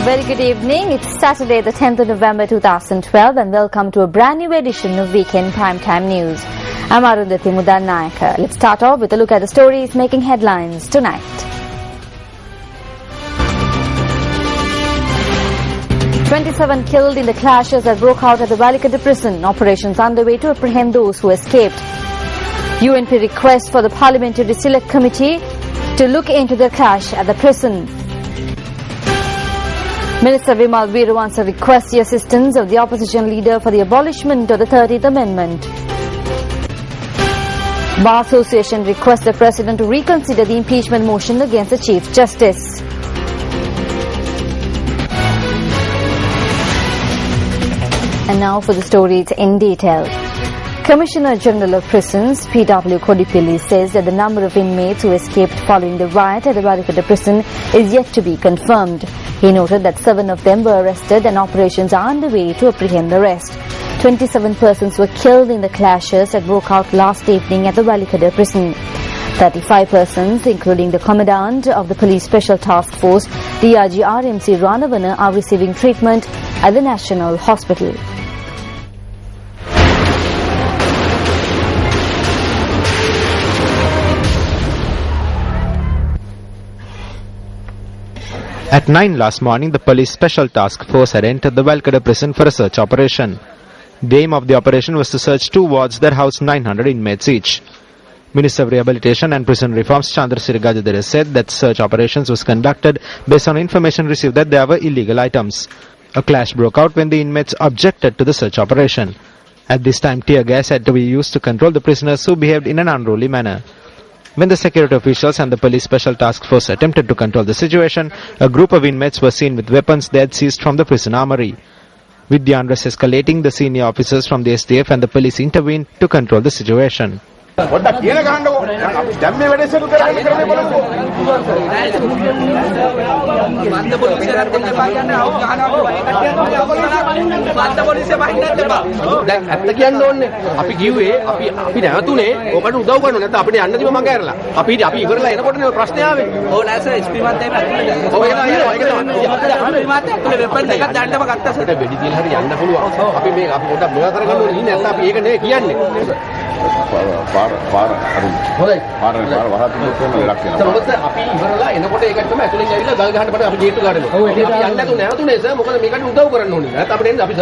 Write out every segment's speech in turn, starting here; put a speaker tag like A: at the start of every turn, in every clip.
A: Very good evening. It's Saturday, the 10th of November 2012, and welcome to a brand new edition of Weekend Primetime News. I'm Arundhati Mudanayaka. Let's start off with a look at the stories making headlines tonight. "27 killed in the clashes that broke out at the Valikada prison. Operations underway to apprehend those who escaped. UNP request for the Parliamentary Select Committee to look into the clash at the prison. Minister Vimal Veeravansa requests the assistance of the opposition leader for the abolishment of the 13th Amendment. Bar Association requests the President to reconsider the impeachment motion against the Chief Justice. And now for the stories in detail. Commissioner General of Prisons, P.W. Kodipilli, says that the number of inmates who escaped following the riot at the Valikada prison is yet to be confirmed. He noted that 7 of them were arrested and operations are underway to apprehend the rest. 27 persons were killed in the clashes that broke out last evening at the Valikada prison. 35 persons, including the Commandant of the Police Special Task Force, DRG RMC Ranavana, are receiving treatment at the National Hospital.
B: At 9 last morning, the Police Special Task Force had entered the Valikada prison for a search operation. The aim of the operation was to search 2 wards that housed 900 inmates each. Minister of Rehabilitation and Prison Reforms Chandrasiri Gajadhara said that search operations was conducted based on information received that there were illegal items. A clash broke out when the inmates objected to the search operation. At this time, tear gas had to be used to control the prisoners who behaved in an unruly manner. When the security officials and the Police Special Task Force attempted to control the situation, a group of inmates were seen with weapons they had seized from the prison armory. With the unrest escalating, the senior officers from the SDF and the police intervened to control the situation.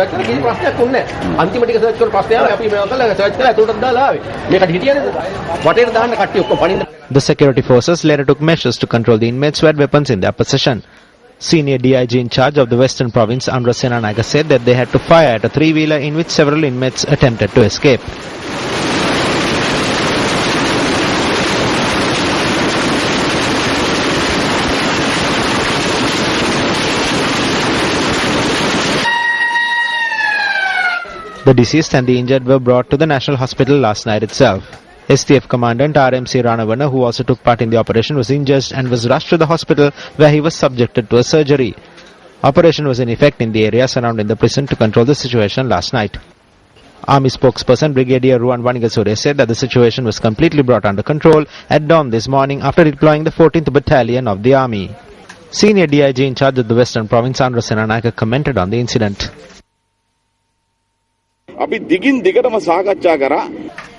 B: The security forces later took measures to control the inmates who had weapons in their possession. Senior DIG in charge of the Western Province, Amra Senanayaka, said that they had to fire at a 3-wheeler in which several inmates attempted to escape. The deceased and the injured were brought to the National Hospital last night itself. STF Commandant RMC Ranavana, who also took part in the operation, was injured and was rushed to the hospital where he was subjected to a surgery. Operation was in effect in the area surrounding the prison to control the situation last night. Army spokesperson Brigadier Ruwan Wanigasure said that the situation was completely brought under control at dawn this morning after deploying the 14th Battalion of the Army. Senior DIG in charge of the Western Province, Andra Senanayaka, commented on the incident.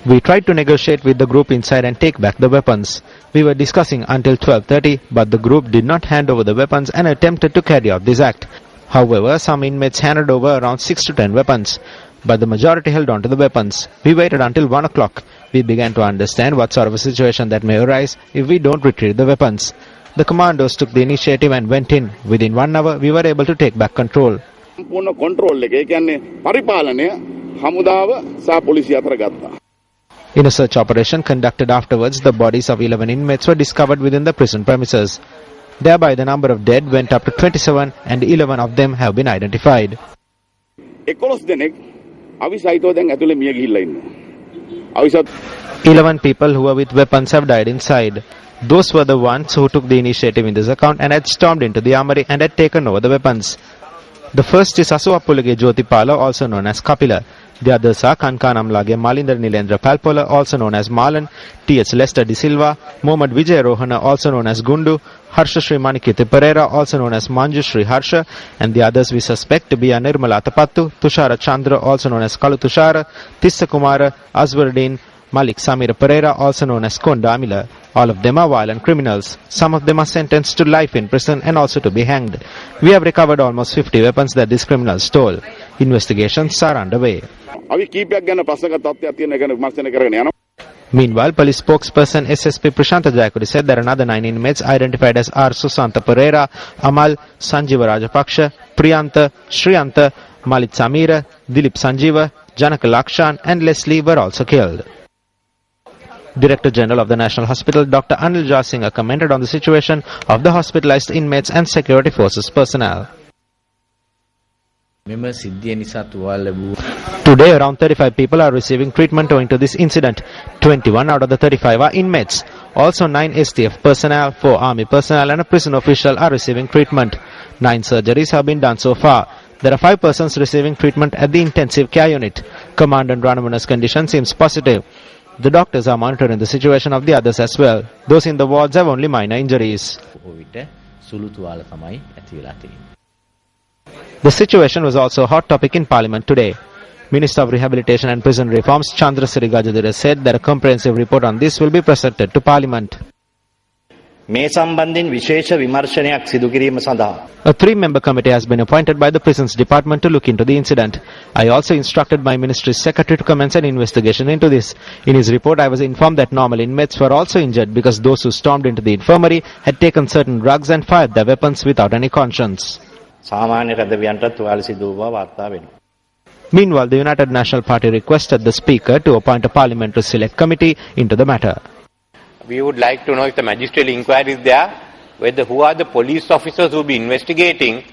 B: We tried to negotiate with the group inside and take back the weapons. We were discussing until 12:30, but the group did not hand over the weapons and attempted to carry out this act. However, some inmates handed over around 6 to 10 weapons, but the majority held on to the weapons. We waited until 1 o'clock. We began to understand what sort of a situation that may arise if we don't retrieve the weapons. The commandos took the initiative and went in. Within 1 hour, we were able to take back control. In a search operation conducted afterwards, the bodies of 11 inmates were discovered within the prison premises. Thereby, the number of dead went up to 27 and 11 of them have been identified. 11 people who were with weapons have died inside. Those were the ones who took the initiative in this account and had stormed into the armory and had taken over the weapons. The first is Asuwappulage Jyotipala, also known as Kapila. The others are Kankanamlage Malindra Nilendra Palpola, also known as Malan, T.H. Lester De Silva, Mohammad Vijay Rohana, also known as Gundu, Harsha Shri Manikiti Pereira, also known as Manju Shri Harsha, and the others we suspect to be Nirmala Tapattu, Tushara Chandra, also known as Kalu Tushara, Tissa Kumara, Azwaruddin, Malik Samira Pereira, also known as Konda Amila. All of them are violent criminals. Some of them are sentenced to life in prison and also to be hanged. We have recovered almost 50 weapons that these criminals stole. Investigations are underway. Meanwhile, police spokesperson SSP Prashanta Jayakuri said there are another 9 inmates identified as R. Susanta Pereira, Amal, Sanjiva Rajapaksha, Priyanta, Shriyanta, Malik Samira, Dilip Sanjiva, Janaka Lakshan and Leslie were also killed. Director General of the National Hospital, Dr. Anil Jasingha, commented on the situation of the hospitalized inmates and security forces personnel. Today, around 35 people are receiving treatment owing to this incident. 21 out of the 35 are inmates. Also, 9 STF personnel, 4 army personnel and a prison official are receiving treatment. 9 surgeries have been done so far. There are 5 persons receiving treatment at the intensive care unit. Commandant Ranamana's condition seems positive. The doctors are monitoring the situation of the others as well. Those in the wards have only minor injuries. The situation was also a hot topic in Parliament today. Minister of Rehabilitation and Prison Reforms Chandrasiri Gajadhira said that a comprehensive report on this will be presented to Parliament. A 3-member committee has been appointed by the Prisons Department to look into the incident. I also instructed my ministry's secretary to commence an investigation into this. In his report, I was informed that normal inmates were also injured because those who stormed into the infirmary had taken certain drugs and fired their weapons without any conscience. Meanwhile, the United National Party requested the Speaker to appoint a parliamentary select committee into the matter.
C: We would like to know if the magisterial inquiry is there, who are the police officers who will be investigating,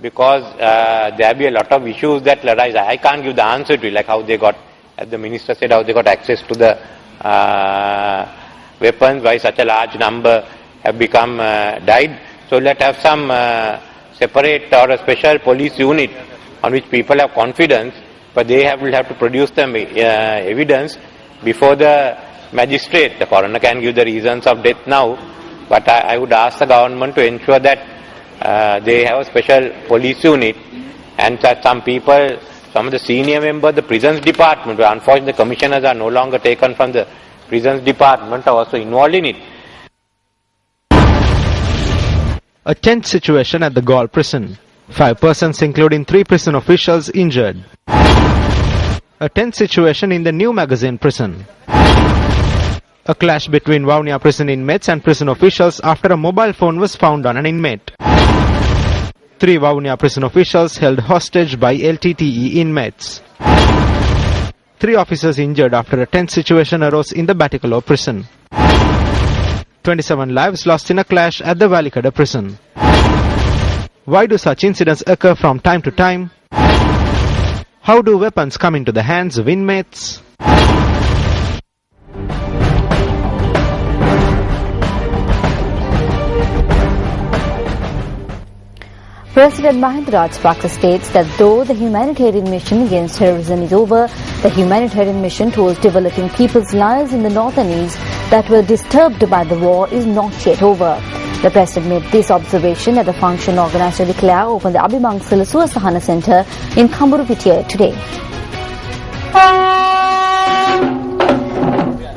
C: because there will be a lot of issues that arise. I can't give the answer to it, like how they got, as the minister said, how they got access to the weapons, why such a large number have become died. So let's have some separate or a special police unit on which people have confidence, but they will have to produce the evidence before the magistrate. The coroner can give the reasons of death now, but I would ask the government to ensure that they have a special police unit, and that some people, some of the senior members of the prisons department, where unfortunately the commissioners are no longer taken from the prisons department, are also involved in it.
B: A tense situation at the Gaul prison. 5 persons including 3 prison officials injured. A tense situation in the New Magazine prison. A clash between Vavuniya prison inmates and prison officials after a mobile phone was found on an inmate. 3 Vavuniya prison officials held hostage by LTTE inmates. 3 officers injured after a tense situation arose in the Batticaloa prison. 27 lives lost in a clash at the Valikada prison. Why do such incidents occur from time to time? How do weapons come into the hands of inmates?
A: President Mahinda Rajapaksa states that though the humanitarian mission against terrorism is over, the humanitarian mission towards developing people's lives in the north and east that were disturbed by the war is not yet over. The President made this observation at the function organized to declare open the Abhimangsala Suwasahana Centre in Kamburupitiya today.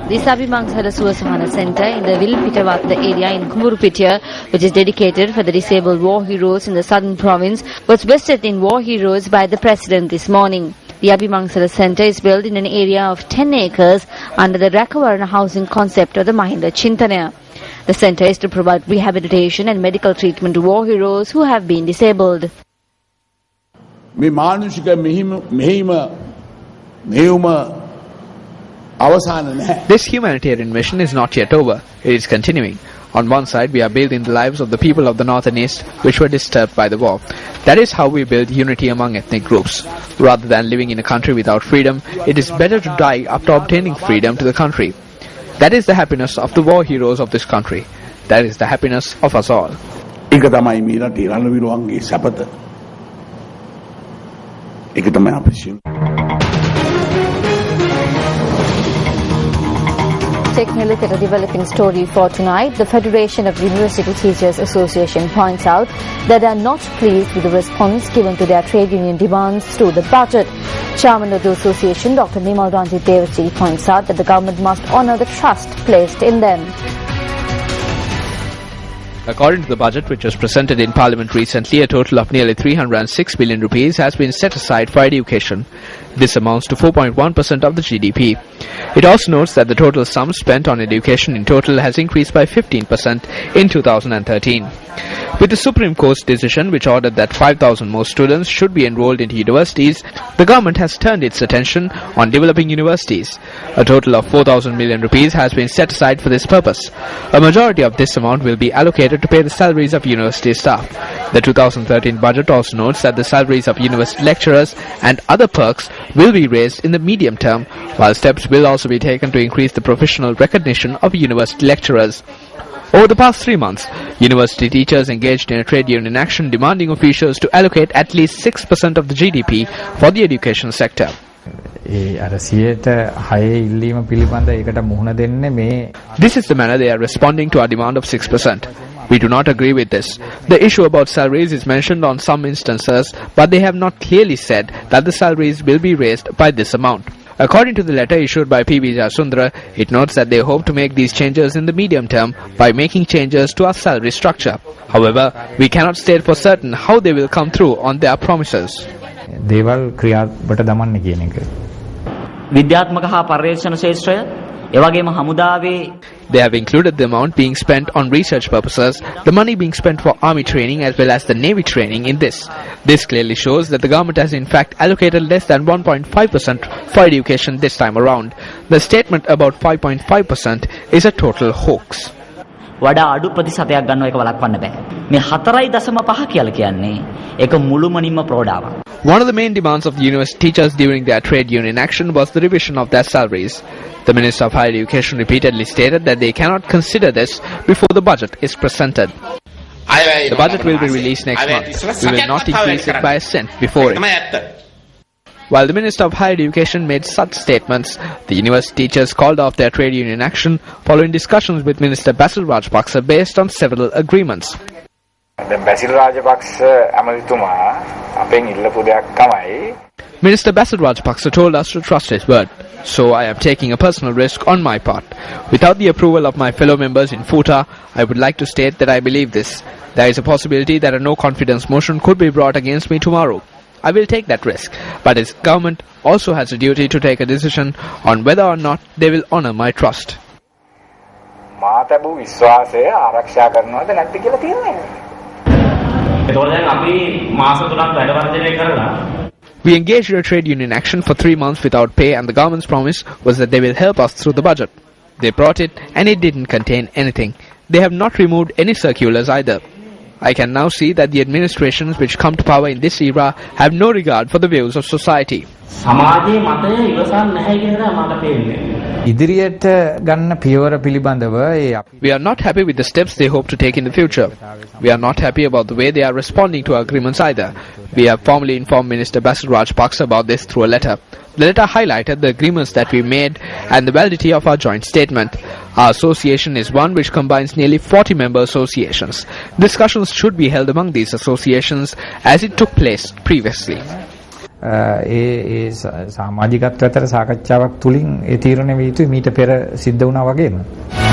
A: This Abhimangsala Suwasahana Centre in the Vilpitavatta area in Kamburupitiya, which is dedicated for the disabled war heroes in the southern province, was vested in war heroes by the President this morning. The Abhimangsala Centre is built in an area of 10 acres under the Rakavarana housing concept of the Mahinda Chintanaya. The centre is to provide rehabilitation and medical treatment to war heroes who have been disabled.
D: This humanitarian mission is not yet over. It is continuing. On one side, we are building the lives of the people of the north and east which were disturbed by the war. That is how we build unity among ethnic groups. Rather than living in a country without freedom, it is better to die after obtaining freedom to the country. That is the happiness of the war heroes of this country. That is the happiness of us all.
A: Taking a look at a developing story for tonight, the Federation of University Teachers Association points out that they are not pleased with the response given to their trade union demands through the budget. Chairman of the association, Dr. Nimal Ranjit Devati, points out that the government must honour the trust placed in them.
D: According to the budget which was presented in Parliament recently, a total of nearly 306 billion rupees has been set aside for education. This amounts to 4.1% of the GDP. It also notes that the total sum spent on education in total has increased by 15% in 2013. With the Supreme Court's decision which ordered that 5,000 more students should be enrolled into universities, the government has turned its attention on developing universities. A total of 4,000 million rupees has been set aside for this purpose. A majority of this amount will be allocated to pay the salaries of university staff. The 2013 budget also notes that the salaries of university lecturers and other perks will be raised in the medium term, while steps will also be taken to increase the professional recognition of university lecturers. Over the past 3 months, university teachers engaged in a trade union action demanding officials to allocate at least 6% of the GDP for the education sector. This is the manner they are responding to our demand of 6%. We do not agree with this. The issue about salaries is mentioned on some instances, but they have not clearly said that the salaries will be raised by this amount. According to the letter issued by P.B. Jasundra, it notes that they hope to make these changes in the medium term by making changes to our salary structure. However, we cannot state for certain how they will come through on their promises.
E: විද්‍යාත්මක හා පර්යේෂණ ශාස්ත්‍රය එවැගේම හමුදාවේ
D: They have included the amount being spent on research purposes, the money being spent for army training as well as the navy training in this. This clearly shows that the government has in fact allocated less than 1.5% for education this time around. The statement about 5.5% is a total hoax.
E: වඩා අඩු ප්‍රතිශතයක් ගන්නව එක වළක්වන්න බෑ. මේ 4.5 කියලා කියන්නේ ඒක මුළුමනින්ම ප්‍රෝඩාවක්.
D: One of the main demands of the university teachers during their trade union action was the revision of their salaries. The Minister of Higher Education repeatedly stated that they cannot consider this before the budget is presented. The budget will be released next month. We will not increase it by a cent before it. While the Minister of Higher Education made such statements, the university teachers called off their trade union action following discussions with Minister Basil Rajapaksa based on several agreements. Minister Basil Rajapaksa told us to trust his word, so I am taking a personal risk on my part. Without the approval of my fellow members in FUTA, I would like to state that I believe this. There is a possibility that a no-confidence motion could be brought against me tomorrow. I will take that risk, but its government also has a duty to take a decision on whether or not they will honour my trust. We engaged in a trade union action for 3 months without pay, and the government's promise was that they will help us through the budget. They brought it and it didn't contain anything. They have not removed any circulars either. I can now see that the administrations which come to power in this era have no regard for the views of society. We are not happy with the steps they hope to take in the future. We are not happy about the way they are responding to our agreements either. We have formally informed Minister Basil Rajapaksa about this through a letter. The letter highlighted the agreements that we made and the validity of our joint statement. Our association is one which combines nearly 40 member associations. Discussions should be held among these associations as it took place previously.
F: සමාජිකත්වයට සාකච්ඡාවක් තුලින් ඒ තීරණය විය යුතුයි මීට පෙර සිද්ධ වුණා වගේම